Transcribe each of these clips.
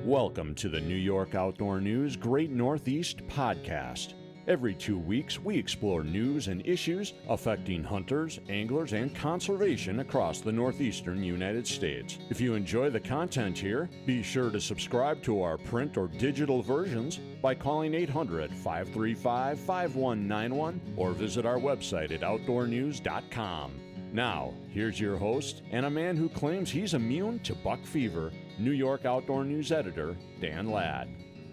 Welcome to the New York Outdoor News Great Northeast Podcast. Every 2 weeks, we explore news and issues affecting hunters, anglers, and conservation across the northeastern United States. If you enjoy the content here, be sure to subscribe to our print or digital versions by calling 800-535-5191 or visit our website at outdoornews.com. Now, here's your host and a man who claims he's immune to buck fever, New York Outdoor News editor, Dan Ladd.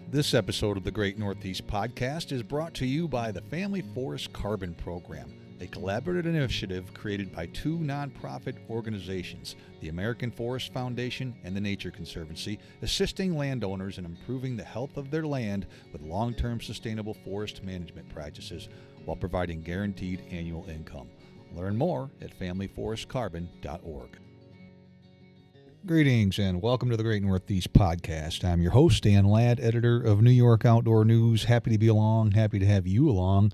This episode of the Great Northeast Podcast is brought to you by the Family Forest Carbon Program, a collaborative initiative created by two nonprofit organizations, the American Forest Foundation and the Nature Conservancy, assisting landowners in improving the health of their land with long-term sustainable forest management practices while providing guaranteed annual income. Learn more at familyforestcarbon.org. Greetings and welcome to the Great Northeast Podcast. I'm your host, Dan Ladd, editor of New York Outdoor News. Happy to be along, happy to have you along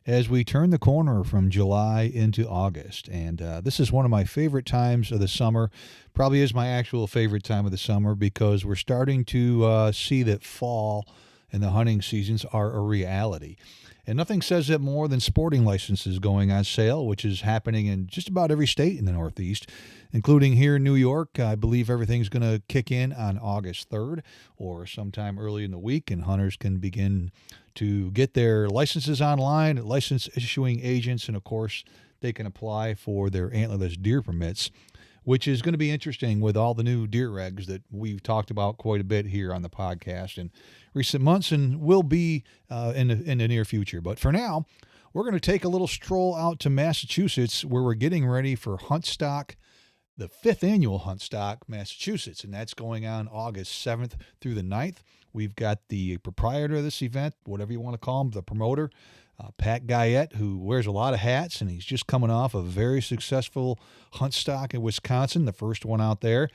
as we turn the corner from July into August. And this is one of my favorite times of the summer, probably is my actual favorite time of the summer because we're starting to see that fall and the hunting seasons are a reality. And nothing says it more than sporting licenses going on sale, which is happening in just about every state in the Northeast, including here in New York. I believe everything's going to kick in on August 3rd or sometime early in the week, and hunters can begin to get their licenses online at license issuing agents, and of course, they can apply for their antlerless deer permits, which is going to be interesting with all the new deer regs that we've talked about quite a bit here on the podcast in recent months and will be in the near future. But for now, we're going to take a little stroll out to Massachusetts where we're getting ready for Huntstock, the 5th annual Huntstock, Massachusetts, and that's going on August 7th through the 9th. We've got the proprietor of this event, whatever you want to call him, the promoter, Pat Guyette, who wears a lot of hats, and he's just coming off a very successful Huntstock in Wisconsin, the first one out there.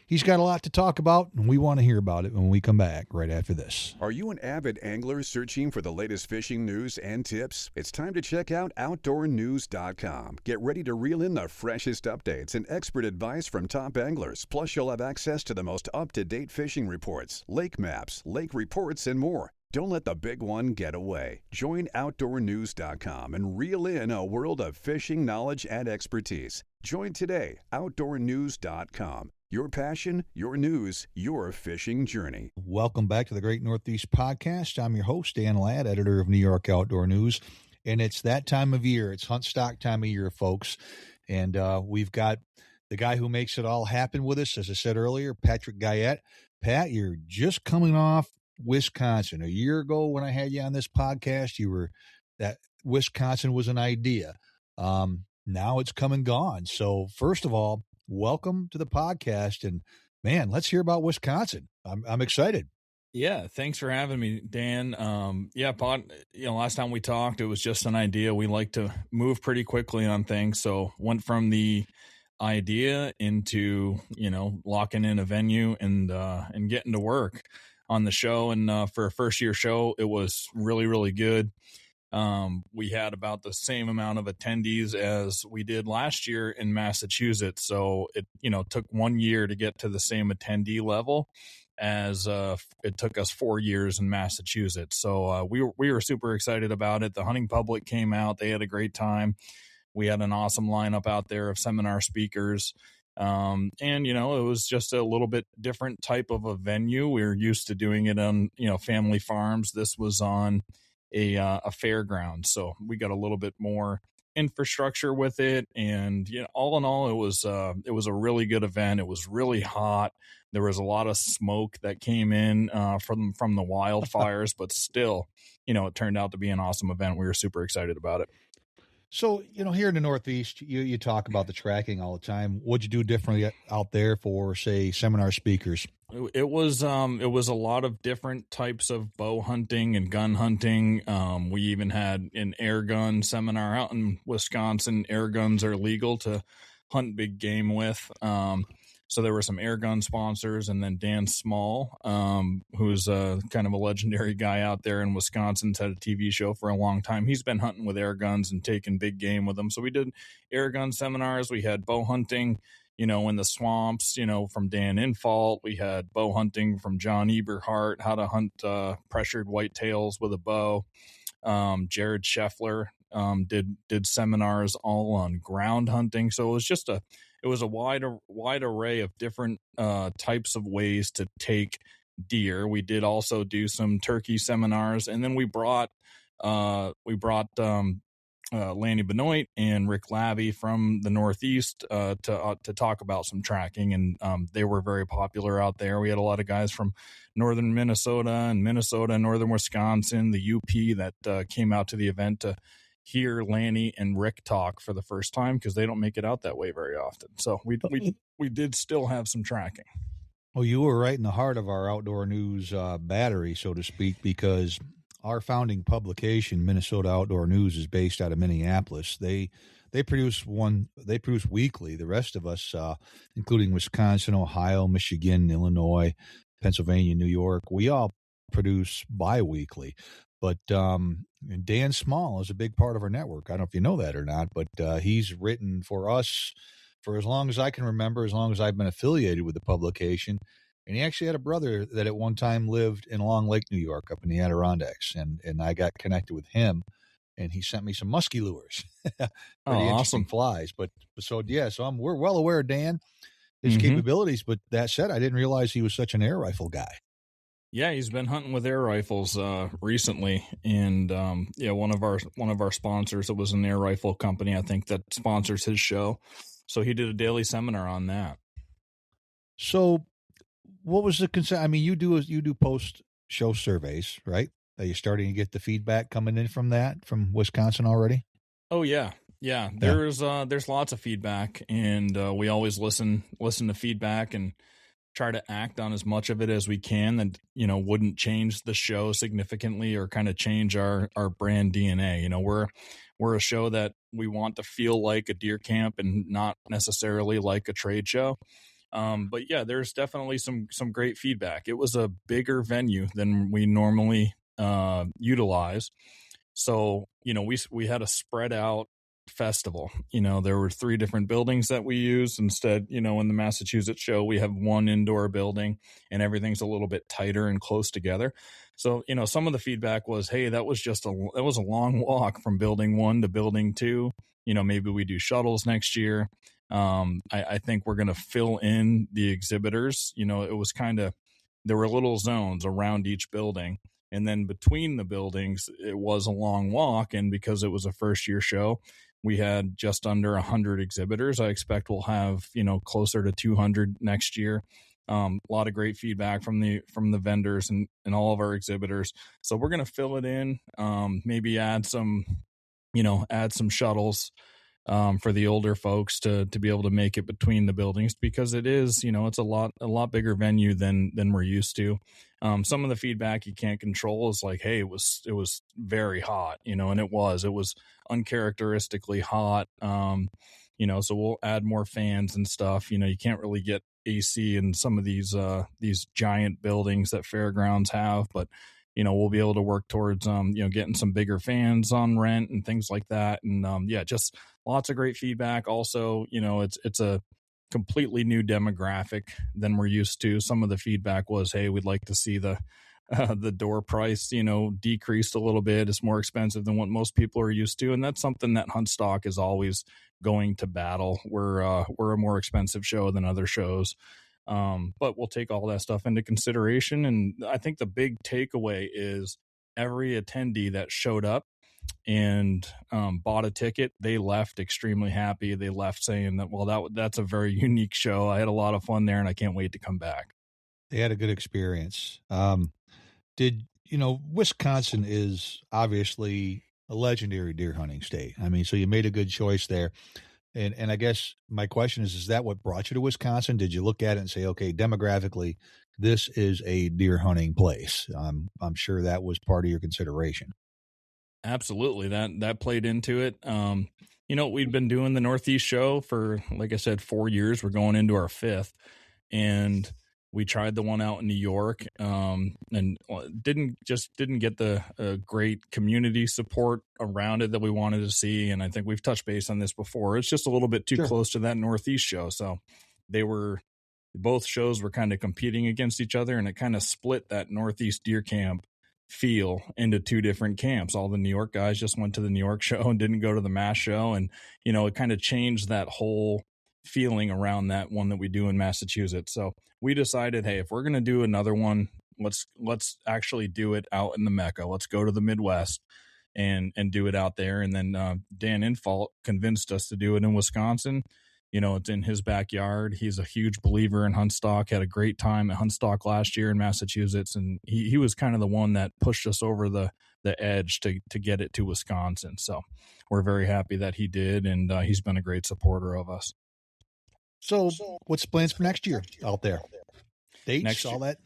He's got a lot to talk about, and we want to hear about it when we come back right after this. Are you an avid angler searching for the latest fishing news and tips? It's time to check out OutdoorNews.com. Get ready to reel in the freshest updates and expert advice from top anglers. Plus, you'll have access to the most up-to-date fishing reports, lake maps, lake reports, and more. Don't let the big one get away. Join OutdoorNews.com and reel in a world of fishing knowledge and expertise. Join today, OutdoorNews.com. Your passion, your news, your fishing journey. Welcome back to the Great Northeast Podcast. I'm your host, Dan Ladd, editor of New York Outdoor News. And it's that time of year. It's Huntstock time of year, folks. And we've got the guy who makes it all happen with us, as I said earlier, Patrick Guyette. Pat, you're just coming off Wisconsin. A year ago when I had you on this podcast, you were that Wisconsin was an idea. Now it's come and gone. So first of all, welcome to the podcast, and man, let's hear about Wisconsin. I'm excited. Yeah, thanks for having me, Dan. Last time we talked, it was just an idea. We like to move pretty quickly on things, so went from the idea into locking in a venue and getting to work on the show. And for a first year show, it was really, really good. We had about the same amount of attendees as we did last year in Massachusetts. So it, took 1 year to get to the same attendee level as it took us 4 years in Massachusetts. So we were super excited about it. The hunting public came out. They had a great time. We had an awesome lineup out there of seminar speakers. It was just a little bit different type of a venue. We were used to doing it on, family farms. This was on a fairground. So we got a little bit more infrastructure with it. And, all in all, it was a really good event. It was really hot. There was a lot of smoke that came in from the wildfires, but still, it turned out to be an awesome event. We were super excited about it. So, here in the Northeast, you talk about the tracking all the time. What'd you do differently out there for, say, seminar speakers? It was a lot of different types of bow hunting and gun hunting. We even had an air gun seminar out in Wisconsin. Air guns are legal to hunt big game with. So there were some air gun sponsors, and then Dan Small, who's kind of a legendary guy out there in Wisconsin, had a TV show for a long time. He's been hunting with air guns and taking big game with them. So we did air gun seminars. We had bow hunting. in the swamps, from Dan Infault. We had bow hunting from John Eberhart, how to hunt pressured whitetails with a bow. Jared Scheffler did seminars all on ground hunting. So it was a wide array of different types of ways to take deer. We did also do some turkey seminars, and then we brought Lanny Benoit and Rick Labby from the Northeast to talk about some tracking, and they were very popular out there. We had a lot of guys from northern Minnesota, northern Wisconsin, the UP that came out to the event to hear Lanny and Rick talk for the first time, because they don't make it out that way very often. So we did still have some tracking. Well, you were right in the heart of our outdoor news battery, so to speak, because our founding publication, Minnesota Outdoor News, is based out of Minneapolis. They produce weekly. The rest of us, including Wisconsin, Ohio, Michigan, Illinois, Pennsylvania, New York, we all produce bi-weekly. But Dan Small is a big part of our network. I don't know if you know that or not, but he's written for us for as long as I can remember, as long as I've been affiliated with the publication. And he actually had a brother that at one time lived in Long Lake, New York, up in the Adirondacks. And I got connected with him, and he sent me some musky lures. Pretty interesting awesome flies. So we're well aware of Dan, his capabilities. But that said, I didn't realize he was such an air rifle guy. Yeah, he's been hunting with air rifles recently, and one of our sponsors, it was an air rifle company, I think, that sponsors his show. So he did a daily seminar on that. So what was the concern? I mean, you do post show surveys, right? Are you starting to get the feedback coming in from Wisconsin already? Oh yeah. There's lots of feedback, and we always listen to feedback and try to act on as much of it as we can that wouldn't change the show significantly or kind of change our brand DNA. We're a show that we want to feel like a deer camp and not necessarily like a trade show. But yeah, there's definitely some great feedback. It was a bigger venue than we normally utilize. So, we had a spread out festival. There were 3 different buildings that we used. Instead, in the Massachusetts show, we have one indoor building, and everything's a little bit tighter and close together. So, some of the feedback was, hey, that was a long walk from building 1 to building 2. Maybe we do shuttles next year. I think we're going to fill in the exhibitors. It was there were little zones around each building, and then between the buildings, it was a long walk. And because it was a first year show, we had just under 100 exhibitors. I expect we'll have, closer to 200 next year. A lot of great feedback from the vendors and all of our exhibitors. So we're going to fill it in, maybe add some shuttles for the older folks to be able to make it between the buildings, because it is, it's a lot bigger venue than we're used to. Some of the feedback you can't control is like, hey, it was very hot, and it was uncharacteristically hot. So we'll add more fans and stuff. You can't really get AC in some of these giant buildings that fairgrounds have, but we'll be able to work towards, getting some bigger fans on rent and things like that. And just lots of great feedback. Also, it's a completely new demographic than we're used to. Some of the feedback was, hey, we'd like to see the door price, decreased a little bit. It's more expensive than what most people are used to. And that's something that Huntstock is always going to battle. We're a more expensive show than other shows. But we'll take all that stuff into consideration. And I think the big takeaway is every attendee that showed up and bought a ticket, they left extremely happy. They left saying that, well, that's a very unique show. I had a lot of fun there, and I can't wait to come back. They had a good experience. Wisconsin is obviously a legendary deer hunting state. I mean, so you made a good choice there. And I guess my question is that what brought you to Wisconsin? Did you look at it and say, okay, demographically, this is a deer hunting place? I'm sure that was part of your consideration. Absolutely. That played into it. We'd been doing the Northeast show for, like I said, 4 years. We're going into our 5th. And We tried the one out in New York, and didn't get the great community support around it that we wanted to see. And I think we've touched base on this before. It's just a little bit too close to that Northeast show. So both shows were kind of competing against each other, and it kind of split that Northeast deer camp feel into two different camps. All the New York guys just went to the New York show and didn't go to the Mass show. And, it kind of changed that whole feeling around that one that we do in Massachusetts. So we decided, hey, if we're going to do another one, let's actually do it out in the Mecca. Let's go to the Midwest and do it out there. And then Dan Infalt convinced us to do it in Wisconsin. It's in his backyard. He's a huge believer in Huntstock, had a great time at Huntstock last year in Massachusetts. And he was kind of the one that pushed us over the edge to get it to Wisconsin. So we're very happy that he did. And he's been a great supporter of us. So what's plans for next year out there? Dates, all that?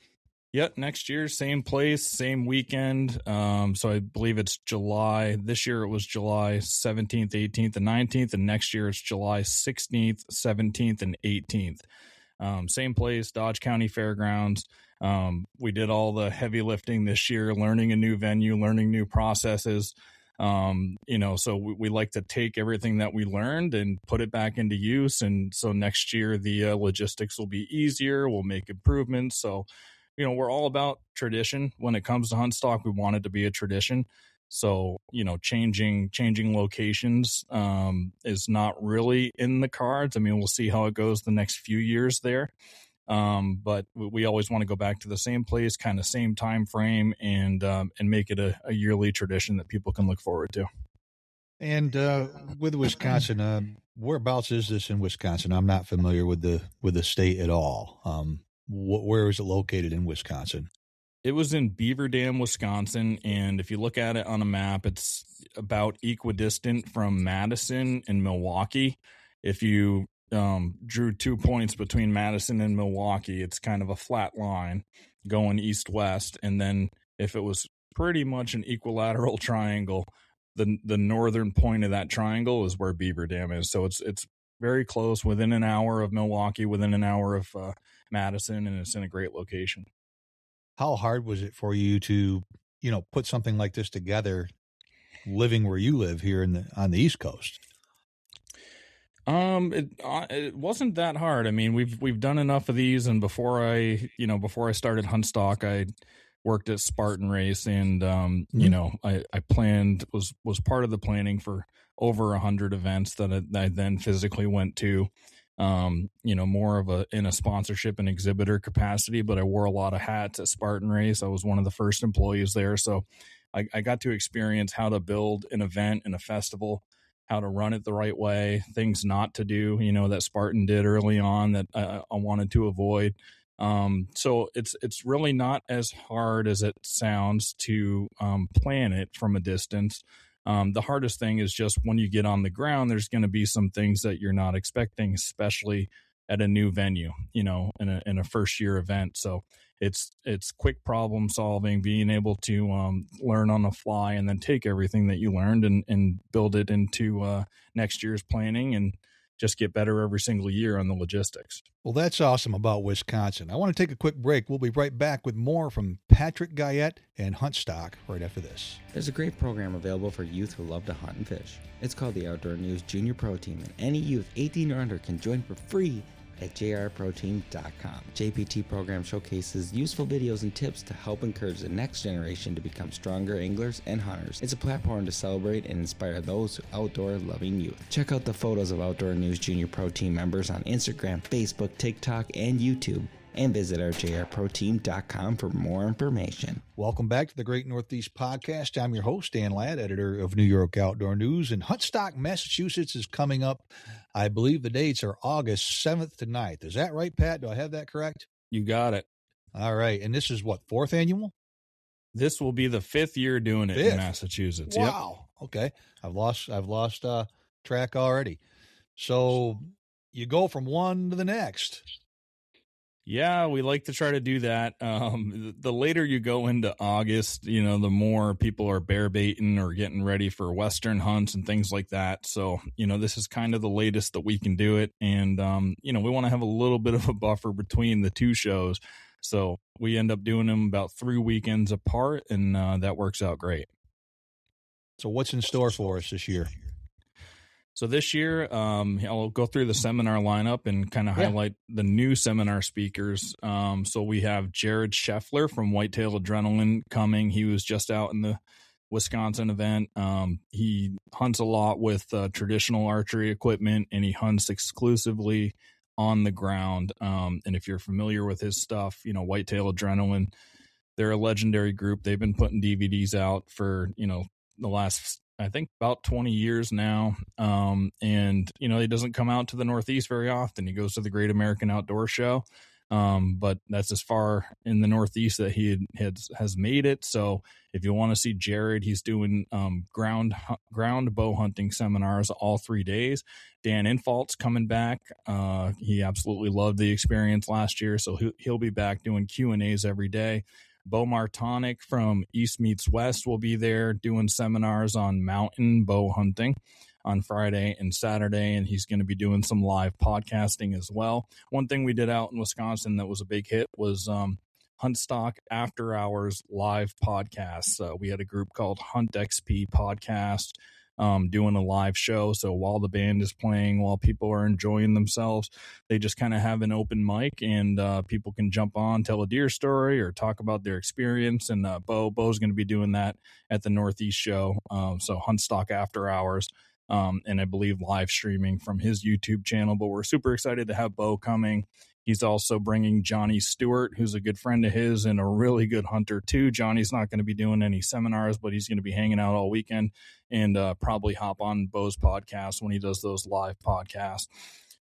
Yeah, next year, same place, same weekend. So I believe it's July. This year it was July 17th, 18th, and 19th. And next year it's July 16th, 17th, and 18th. Same place, Dodge County Fairgrounds. We did all the heavy lifting this year, learning a new venue, learning new processes. So we like to take everything that we learned and put it back into use. And so next year, the logistics will be easier. We'll make improvements. So, we're all about tradition. When it comes to Huntstock, we want it to be a tradition. So, changing locations is not really in the cards. I mean, we'll see how it goes the next few years there. But we always want to go back to the same place, kind of same time frame, and make it a yearly tradition that people can look forward to. And with Wisconsin, whereabouts is this in Wisconsin? I'm not familiar with the state at all. Where is it located in Wisconsin? It was in Beaver Dam, Wisconsin, and if you look at it on a map, it's about equidistant from Madison and Milwaukee. If you drew 2 points between Madison and Milwaukee, it's kind of a flat line going east-west. And then if it was pretty much an equilateral triangle, the northern point of that triangle is where Beaver Dam is. So it's very close, within an hour of Milwaukee, within an hour of Madison, and it's in a great location. How hard was it for you to, put something like this together, living where you live here on the East Coast? It wasn't that hard. I mean, we've done enough of these, and before I started Huntstock, I worked at Spartan Race, and I planned was part of the planning for over 100 events that I then physically went to. More in a sponsorship and exhibitor capacity, but I wore a lot of hats at Spartan Race. I was one of the first employees there, so I got to experience how to build an event and a festival, how to run it the right way, things not to do, that Spartan did early on that I wanted to avoid. So it's really not as hard as it sounds to plan it from a distance. The hardest thing is just when you get on the ground, there's going to be some things that you're not expecting, especially at a new venue, in a first year event. So it's quick problem solving, being able to learn on the fly, and then take everything that you learned and build it into next year's planning, and just get better every single year on the logistics. Well, that's awesome about Wisconsin. I want to take a quick break. We'll be right back with more from Patrick Guyette and Huntstock right after this. There's a great program available for youth who love to hunt and fish. It's called the Outdoor News Junior Pro Team, and any youth 18 or under can join for free at jrproteam.com. JPT program showcases useful videos and tips to help encourage the next generation to become stronger anglers and hunters. It's a platform to celebrate and inspire those outdoor-loving youth. Check out the photos of Outdoor News Junior Pro Team members on Instagram, Facebook, TikTok, and YouTube, and visit our jrproteam.com for more information. Welcome back to the Great Northeast Podcast. I'm your host, Dan Ladd, editor of New York Outdoor News. And Huntstock, Massachusetts is coming up. I believe the dates are August 7th to 9th. Is that right, Pat? Do I have that correct? You got it. All right. And this is what, 4th annual? This will be the 5th year doing it in Massachusetts. Wow. Yep. Okay. I've lost track already. So you go from one to the next. Yeah, we like to try to do that. The later you go into August, the more people are bear baiting or getting ready for Western hunts and things like that. So, this is kind of the latest that we can do it. And, we want to have a little bit of a buffer between the two shows. So we end up doing them about 3 weekends apart, and that works out great. So what's in store for us this year? So this year, I'll go through the seminar lineup and kind of highlight the new seminar speakers. So we have Jared Scheffler from Whitetail Adrenaline coming. He was just out in the Wisconsin event. He hunts a lot with traditional archery equipment, and he hunts exclusively on the ground. And if you're familiar with his stuff, Whitetail Adrenaline, they're a legendary group. They've been putting DVDs out for, the last, I think, about 20 years now. And, he doesn't come out to the Northeast very often. He goes to the Great American Outdoor Show. But that's as far in the Northeast that he has made it. So if you want to see Jared, he's doing ground bow hunting seminars all 3 days. Dan Infalt's coming back. He absolutely loved the experience last year, so he'll be back doing Q&As every day. Bo Martonic from East Meets West will be there doing seminars on mountain bow hunting on Friday and Saturday, and he's going to be doing some live podcasting as well. One thing we did out in Wisconsin that was a big hit was Huntstock After Hours live podcasts. We had a group called Hunt XP Podcast doing a live show. So while the band is playing, while people are enjoying themselves, they just kind of have an open mic, and people can jump on, tell a deer story, or talk about their experience. And Bo's going to be doing that at the Northeast show. So Huntstock After Hours. And I believe live streaming from his YouTube channel. But we're super excited to have Bo coming. He's also bringing Johnny Stewart, who's a good friend of his and a really good hunter too. Johnny's not going to be doing any seminars, but he's going to be hanging out all weekend and probably hop on Bo's podcast when he does those live podcasts.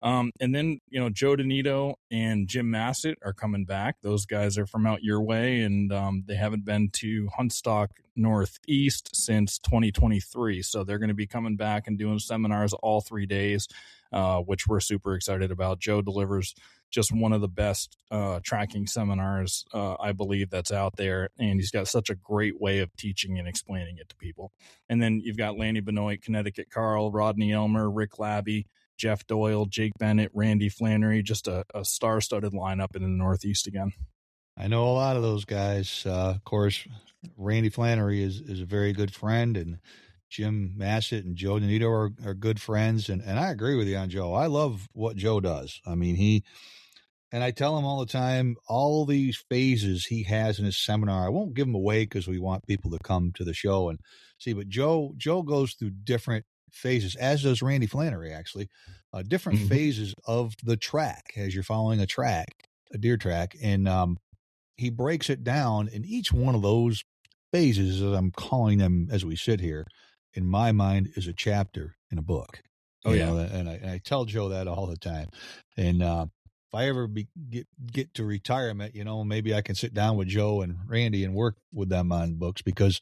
And then, Joe Donito and Jim Massett are coming back. Those guys are from out your way, and they haven't been to Huntstock Northeast since 2023. So they're going to be coming back and doing seminars all 3 days, which we're super excited about. Joe delivers just one of the best tracking seminars, I believe, that's out there. And he's got such a great way of teaching and explaining it to people. And then you've got Lanny Benoit, Connecticut Carl, Rodney Elmer, Rick Labby, Jeff Doyle, Jake Bennett, Randy Flannery, just a star-studded lineup in the Northeast again. I know a lot of those guys. Of course, Randy Flannery is a very good friend, and Jim Massett and Joe Donito are good friends. And I agree with you on Joe. I love what Joe does. I mean, and I tell him all the time, all these phases he has in his seminar, I won't give them away because we want people to come to the show and see, but Joe goes through different phases, as does Randy Flannery, actually, different phases of the track as you're following a deer track. And he breaks it down, in each one of those phases, as I'm calling them as we sit here, in my mind, is a chapter in a book. Oh, yeah. And I tell Joe that all the time. And if I ever get to retirement, maybe I can sit down with Joe and Randy and work with them on books, because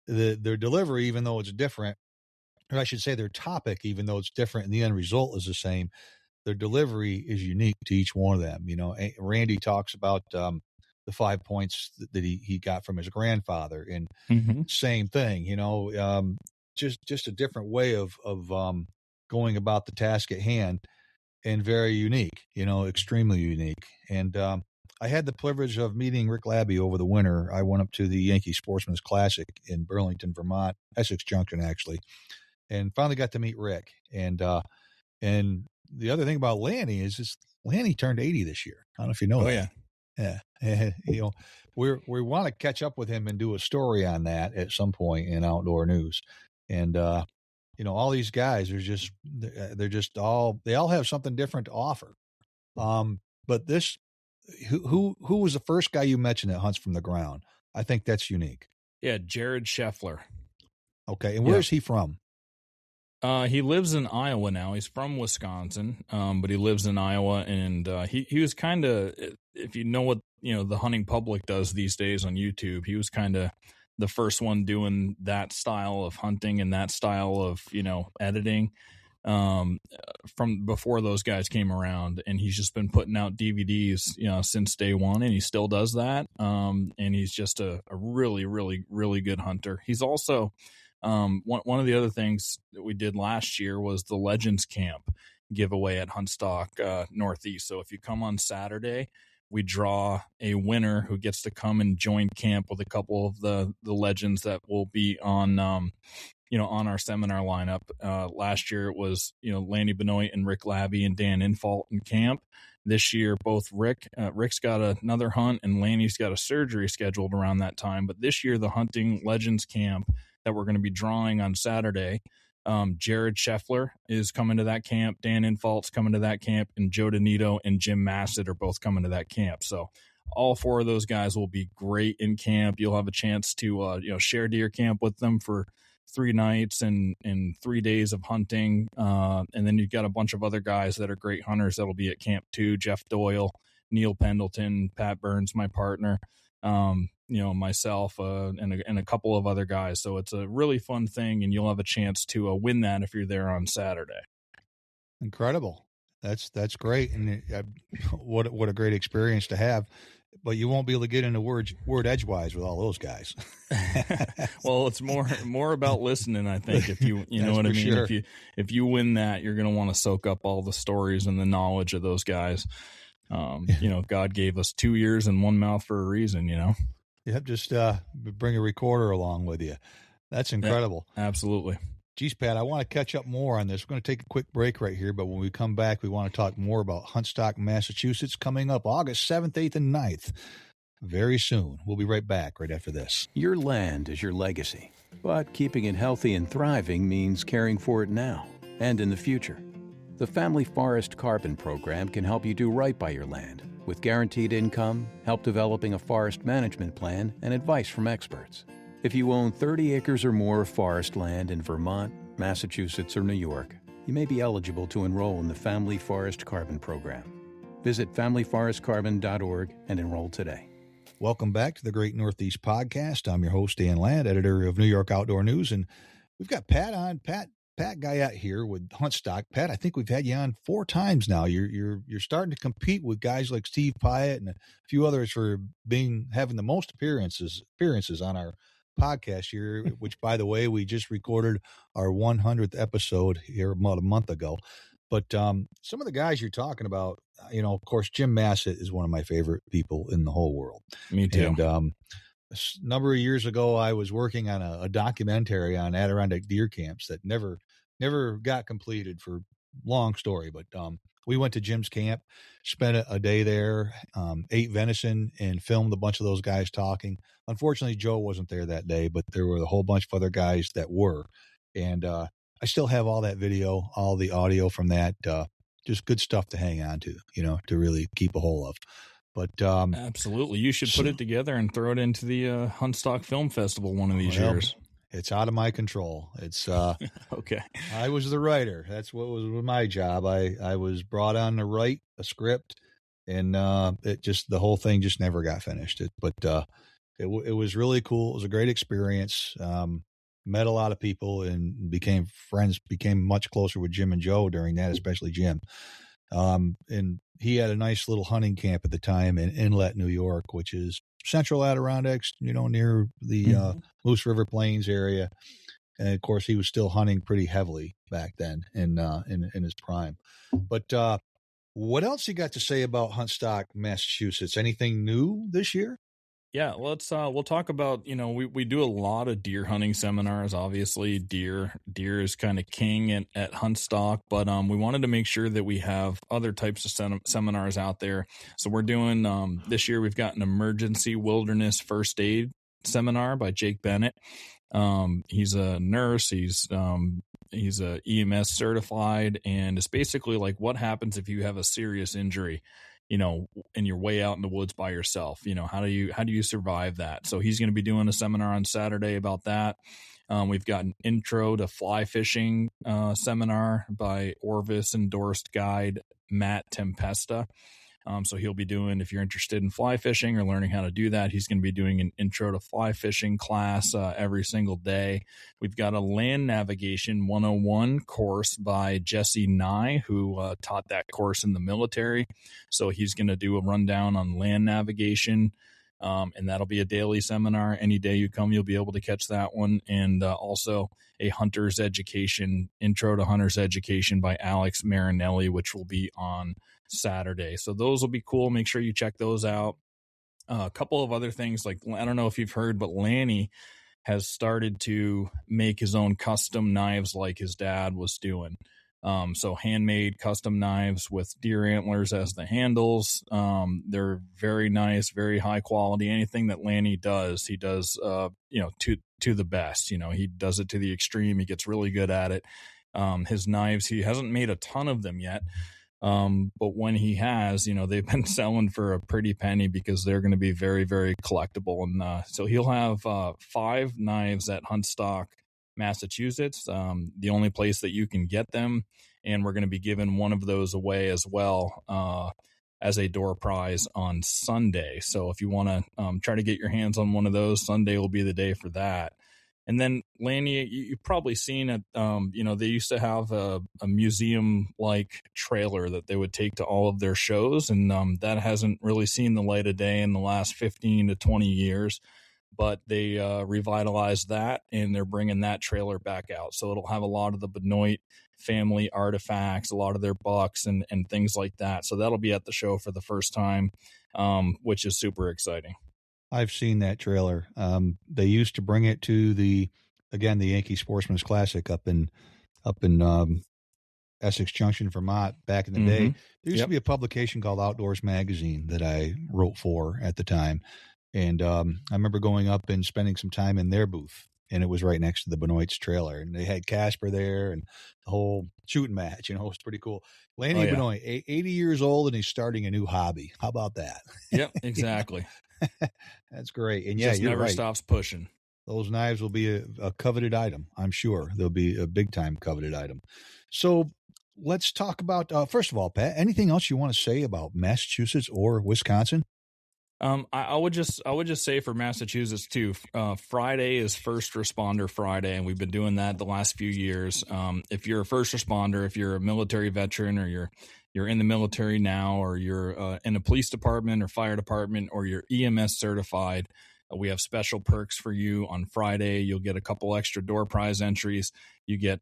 their delivery, even though it's different, or I should say their topic, even though it's different and the end result is the same, their delivery is unique to each one of them. Randy talks about the 5 points that he got from his grandfather, and same thing, just a different way of going about the task at hand, and very unique, extremely unique. And I had the privilege of meeting Rick Labby over the winter. I went up to the Yankee Sportsman's Classic in Burlington, Vermont, Essex Junction, actually, and finally got to meet Rick. And the other thing about Lanny is Lanny turned 80 this year. I don't know if you know that. Yeah. We want to catch up with him and do a story on that at some point in Outdoor News. And, all these guys are they all have something different to offer. But this, who was the first guy you mentioned that hunts from the ground? I think that's unique. Yeah. Jared Scheffler. Okay. And where's he from? He lives in Iowa now. He's from Wisconsin, but he lives in Iowa, and he was kind of, if you know what the hunting public does these days on YouTube, he was kind of the first one doing that style of hunting and that style of editing. from before those guys came around, and he's just been putting out DVDs, since day one, and he still does that. And he's just a really, really, really good hunter. He's also, one of the other things that we did last year was the Legends Camp giveaway at Huntstock, Northeast. So if you come on Saturday, we draw a winner who gets to come and join camp with a couple of the legends that will be on, on our seminar lineup. Last year it was, Lanny Benoit and Rick Labby and Dan Infalt in camp. This year, both Rick's got another hunt and Lanny's got a surgery scheduled around that time. But this year, the Hunting Legends Camp that we're going to be drawing on Saturday, Jared Scheffler is coming to that camp. Dan Infalt's coming to that camp, and Joe Donito and Jim Massett are both coming to that camp. So all four of those guys will be great in camp. You'll have a chance to, share deer camp with them for 3 nights and 3 days of hunting. And then you've got a bunch of other guys that are great hunters that'll be at camp too. Jeff Doyle, Neil Pendleton, Pat Burns, my partner, myself, and a couple of other guys. So it's a really fun thing, and you'll have a chance to win that if you're there on Saturday. Incredible. That's great. And what a great experience to have. But you won't be able to get into word edgewise with all those guys. Well, it's more about listening, I think. If you know what I mean. Sure. If you win that, you're going to want to soak up all the stories and the knowledge of those guys. God gave us 2 ears and 1 mouth for a reason. Yep. Just bring a recorder along with you. That's incredible. Yeah, absolutely. Geez, Pat, I want to catch up more on this. We're going to take a quick break right here, but when we come back, we want to talk more about Huntstock, Massachusetts, coming up August 7th, 8th, and 9th. Very soon. We'll be right back right after this. Your land is your legacy, but keeping it healthy and thriving means caring for it now and in the future. The Family Forest Carbon Program can help you do right by your land with guaranteed income, help developing a forest management plan, and advice from experts. If you own 30 acres or more of forest land in Vermont, Massachusetts, or New York, you may be eligible to enroll in the Family Forest Carbon Program. Visit familyforestcarbon.org and enroll today. Welcome back to the Great Northeast Podcast. I'm your host, Dan Ladd, editor of New York Outdoor News, and we've got Pat on. Pat Guyette here with Huntstock. Pat, I think we've had you on 4 times now. You're starting to compete with guys like Steve Pyatt and a few others for having the most appearances on our podcast here, which, by the way, we just recorded our 100th episode here about a month ago. But some of the guys you're talking about, of course, Jim Massett is one of my favorite people in the whole world. Me too. And a number of years ago, I was working on a documentary on Adirondack deer camps that never got completed, for long story. But we went to Jim's camp, spent a day there, ate venison, and filmed a bunch of those guys talking. Unfortunately, Joe wasn't there that day, but there were a whole bunch of other guys that were. And I still have all that video, all the audio from that. Just good stuff to hang on to, to really keep a hold of. But absolutely, you should put it together and throw it into the Huntstock Film Festival one of these years. It's out of my control. It's okay. I was the writer. That's what was my job. I was brought on to write a script, and the whole thing just never got finished. But it was really cool. It was a great experience. Met a lot of people and became friends. Became much closer with Jim and Joe during that, especially Jim. And he had a nice little hunting camp at the time in Inlet, New York, which is central Adirondacks, near the Moose River Plains area. And of course, he was still hunting pretty heavily back then in his prime. But what else you got to say about Huntstock, Massachusetts? Anything new this year? Yeah, we'll talk about, we do a lot of deer hunting seminars. Obviously, deer is kind of king at Huntstock, but we wanted to make sure that we have other types of seminars out there. So we're doing, this year we've got an emergency wilderness first aid seminar by Jake Bennett. He's a nurse. He's a EMS certified, and it's basically like what happens if you have a serious injury, and you're way out in the woods by yourself. How do you survive that? So he's going to be doing a seminar on Saturday about that. We've got an intro to fly fishing seminar by Orvis endorsed guide Matt Tempesta. So he'll be doing, if you're interested in fly fishing or learning how to do that, he's going to be doing an intro to fly fishing class every single day. We've got a land navigation 101 course by Jesse Nye, who taught that course in the military. So he's going to do a rundown on land navigation. And that'll be a daily seminar. Any day you come, you'll be able to catch that one. And also a hunter's education, intro to hunter's education by Alex Marinelli, which will be on Saturday. So those will be cool. Make sure you check those out. A couple of other things, like, I don't know if you've heard, but Lanny has started to make his own custom knives like his dad was doing. So handmade custom knives with deer antlers as the handles. They're very nice, very high quality. Anything that Lanny does, he does, to the best. He does it to the extreme. He gets really good at it. His knives, he hasn't made a ton of them yet. But when he has, they've been selling for a pretty penny because they're going to be very, very collectible. And so he'll have 5 knives at Huntstock, Massachusetts, the only place that you can get them. And we're going to be giving one of those away as well as a door prize on Sunday. So if you want to try to get your hands on one of those, Sunday will be the day for that. And then, Lanny, you've probably seen it. They used to have a museum-like trailer that they would take to all of their shows, and that hasn't really seen the light of day in the last 15 to 20 years. But they revitalized that, and they're bringing that trailer back out. So it'll have a lot of the Benoit family artifacts, a lot of their bucks, and things like that. So that'll be at the show for the first time, which is super exciting. I've seen that trailer. They used to bring it to the Yankee Sportsman's Classic up in Essex Junction, Vermont, back in the day. There used to be a publication called Outdoors Magazine that I wrote for at the time. And I remember going up and spending some time in their booth, and it was right next to the Benoit's trailer. And they had Casper there and the whole shooting match. It was pretty cool. Lanny Benoit, 80 years old, and he's starting a new hobby. How about that? Yep, exactly. That's great. And just never stops pushing. Those knives will be a coveted item. I'm sure they'll be a big time coveted item. So let's talk about, first of all, Pat, anything else you want to say about Massachusetts or Wisconsin? I would just say for Massachusetts too, Friday is First Responder Friday, and we've been doing that the last few years. If you're a first responder, if you're a military veteran, or you're in the military now, or you're in a police department or fire department, or you're EMS certified, we have special perks for you on Friday. You'll get a couple extra door prize entries. You get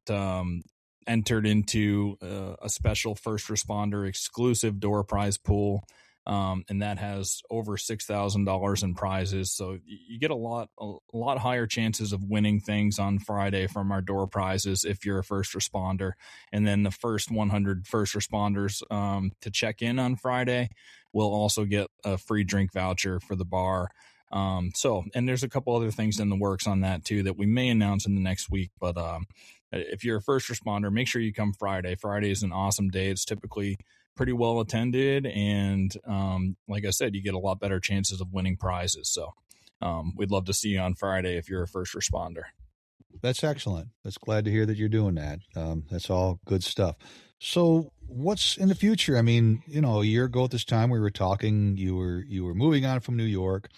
entered into a special first responder exclusive door prize pool. And that has over $6,000 in prizes. So you get a lot higher chances of winning things on Friday from our door prizes if you're a first responder. And then the first 100 first responders to check in on Friday will also get a free drink voucher for the bar. And there's a couple other things in the works on that too that we may announce in the next week. But if you're a first responder, make sure you come Friday. Friday is an awesome day. It's typically pretty well attended, and like I said, you get a lot better chances of winning prizes. So we'd love to see you on Friday if you're a first responder. That's excellent. That's glad to hear that you're doing that. That's all good stuff. So what's in the future? I mean, a year ago at this time we were talking, you were moving on from New York,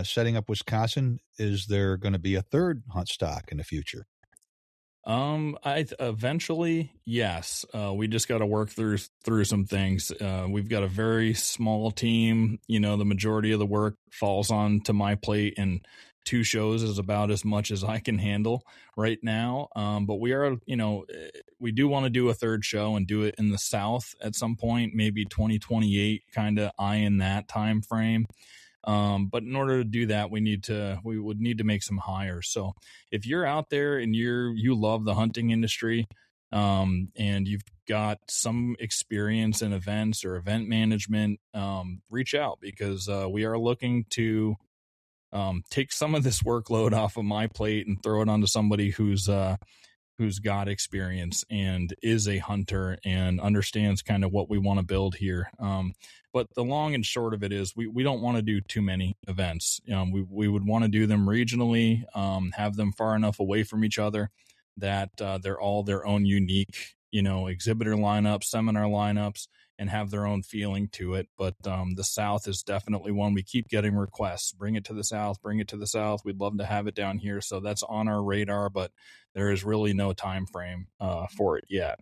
setting up Wisconsin. Is there going to be a third Huntstock in the future? Eventually, yes. We just got to work through some things. We've got a very small team. The majority of the work falls onto my plate, and 2 shows is about as much as I can handle right now. But we are, we do want to do a third show and do it in the South at some point, maybe 2028, kind of eyeing that time frame. But in order to do that, we would need to make some hires. So if you're out there and you love the hunting industry, and you've got some experience in events or event management, reach out, because we are looking to take some of this workload off of my plate and throw it onto somebody who's got experience and is a hunter and understands kind of what we want to build here. But the long and short of it is we don't want to do too many events. We would want to do them regionally, have them far enough away from each other that they're all their own unique, exhibitor lineups, seminar lineups, and have their own feeling to it. But the South is definitely one we keep getting requests. Bring it to the South, bring it to the South. We'd love to have it down here. So that's on our radar, but there is really no time frame for it yet.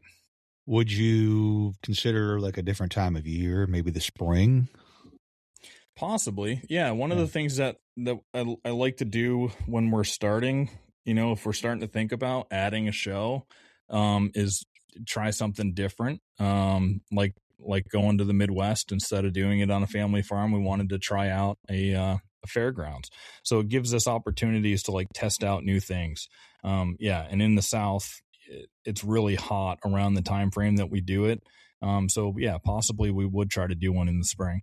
Would you consider like a different time of year, maybe the spring? Possibly. Yeah. One of the things that I like to do when we're starting, if we're starting to think about adding a show, is try something different. Like going to the Midwest instead of doing it on a family farm. We wanted to try out a fairgrounds. So it gives us opportunities to like test out new things. And in the South, it's really hot around the time frame that we do it. So yeah, possibly we would try to do one in the spring.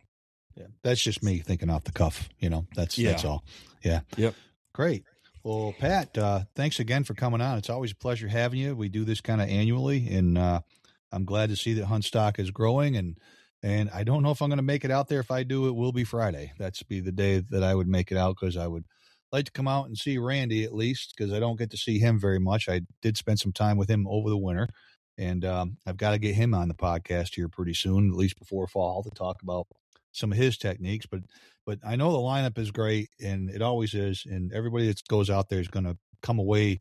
Yeah, that's just me thinking off the cuff. That's all. Yeah. Yep. Great. Well, Pat, thanks again for coming on. It's always a pleasure having you. We do this kind of annually, and I'm glad to see that Huntstock is growing. And I don't know if I'm going to make it out there. If I do, it will be Friday. That's be the day that I would make it out, because I would like to come out and see Randy at least, because I don't get to see him very much. I did spend some time with him over the winter, and I've got to get him on the podcast here pretty soon, at least before fall, to talk about some of his techniques. But I know the lineup is great, and it always is, and everybody that goes out there is going to come away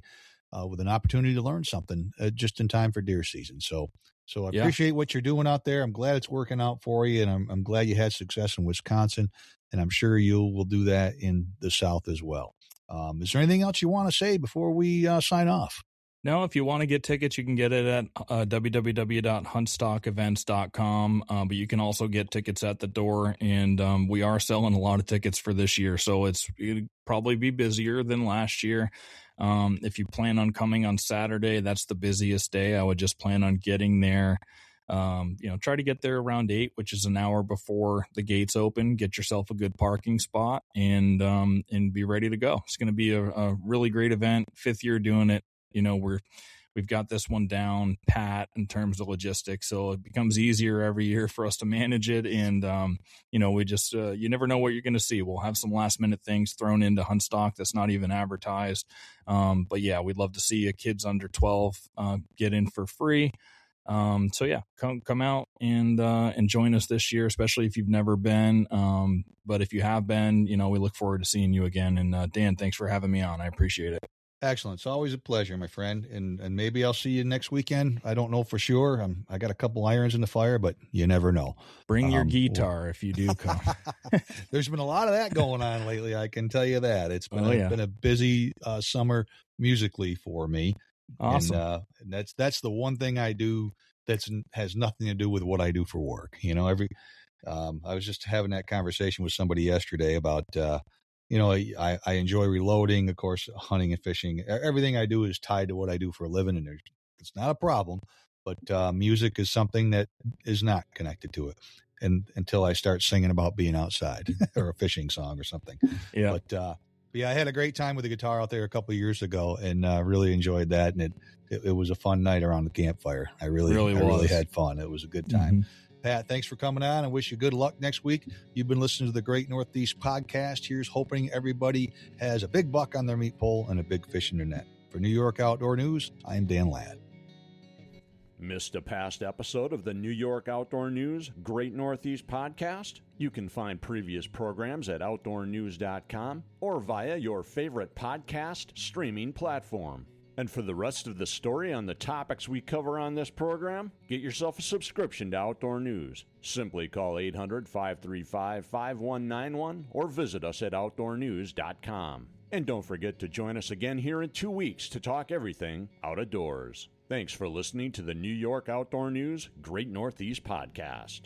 with an opportunity to learn something just in time for deer season. So I appreciate what you're doing out there. I'm glad it's working out for you, and I'm glad you had success in Wisconsin, and I'm sure you will do that in the South as well. Is there anything else you want to say before we sign off? No, if you want to get tickets, you can get it at www.huntstockevents.com. But you can also get tickets at the door, and we are selling a lot of tickets for this year. So it'll probably be busier than last year. If you plan on coming on Saturday, that's the busiest day. I would just plan on getting there. Try to get there around 8, which is an hour before the gates open. Get yourself a good parking spot and be ready to go. It's going to be a really great event. 5th year doing it. We've got this one down pat in terms of logistics, so it becomes easier every year for us to manage it. And we just you never know what you're going to see. We'll have some last minute things thrown into Huntstock that's not even advertised. But yeah, we'd love to see kids under 12 get in for free. Come out and join us this year, especially if you've never been. But if you have been, we look forward to seeing you again. And Dan, thanks for having me on. I appreciate it. Excellent. It's always a pleasure, my friend. And maybe I'll see you next weekend. I don't know for sure. I got a couple irons in the fire, but you never know. Bring your guitar if you do come. There's been a lot of that going on lately. I can tell you that. It's been, been a busy summer musically for me. Awesome. And that's the one thing I do has nothing to do with what I do for work. I was just having that conversation with somebody yesterday about, I enjoy reloading, of course, hunting and fishing. Everything I do is tied to what I do for a living, and it's not a problem. But music is something that is not connected to it, and until I start singing about being outside or a fishing song or something. Yeah. But I had a great time with the guitar out there a couple of years ago, and really enjoyed that. And it was a fun night around the campfire. I really had fun. It was a good time. Mm-hmm. Pat, thanks for coming on. I wish you good luck next week. You've been listening to the Great Northeast Podcast. Here's hoping everybody has a big buck on their meat pole and a big fish in their net. For New York Outdoor News, I'm Dan Ladd. Missed a past episode of the New York Outdoor News Great Northeast Podcast? You can find previous programs at outdoornews.com or via your favorite podcast streaming platform. And for the rest of the story on the topics we cover on this program, get yourself a subscription to Outdoor News. Simply call 800-535-5191 or visit us at outdoornews.com. And don't forget to join us again here in 2 weeks to talk everything out of doors. Thanks for listening to the New York Outdoor News Great Northeast Podcast.